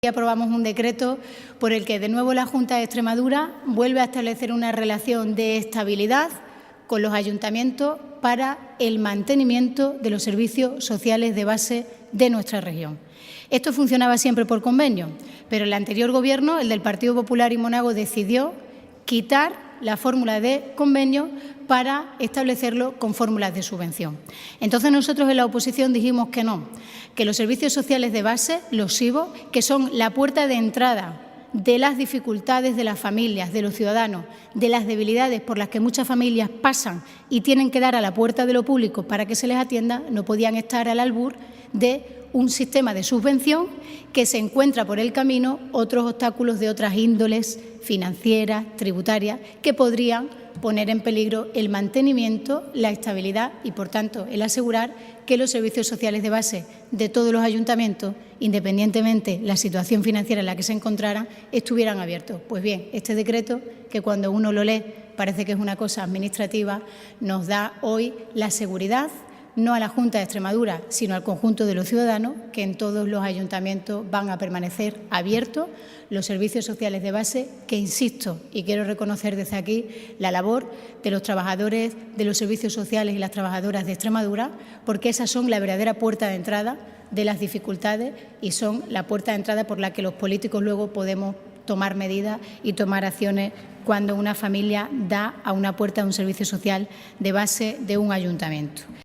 Aprobamos un decreto por el que de nuevo la Junta de Extremadura vuelve a establecer una relación de estabilidad con los ayuntamientos para el mantenimiento de los servicios sociales de base de nuestra región. Esto funcionaba siempre por convenio, pero el anterior Gobierno, el del Partido Popular y Monago, decidió quitar la fórmula de convenio para establecerlo con fórmulas de subvención. Entonces nosotros en la oposición dijimos que no, que los servicios sociales de base, los SIBO, que son la puerta de entrada de las dificultades de las familias, de los ciudadanos, de las debilidades por las que muchas familias pasan y tienen que dar a la puerta de lo público para que se les atienda, no podían estar al albur de un sistema de subvención que se encuentra por el camino otros obstáculos de otras índoles financieras, tributarias, que podrían poner en peligro el mantenimiento, la estabilidad y, por tanto, el asegurar que los servicios sociales de base de todos los ayuntamientos, independientemente de la situación financiera en la que se encontraran, estuvieran abiertos. Pues bien, este decreto, que cuando uno lo lee parece que es una cosa administrativa, nos da hoy la seguridad, no a la Junta de Extremadura, sino al conjunto de los ciudadanos, que en todos los ayuntamientos van a permanecer abiertos los servicios sociales de base, que insisto, y quiero reconocer desde aquí la labor de los trabajadores de los servicios sociales y las trabajadoras de Extremadura, porque esas son la verdadera puerta de entrada de las dificultades y son la puerta de entrada por la que los políticos luego podemos tomar medidas y tomar acciones cuando una familia da a una puerta de un servicio social de base de un ayuntamiento.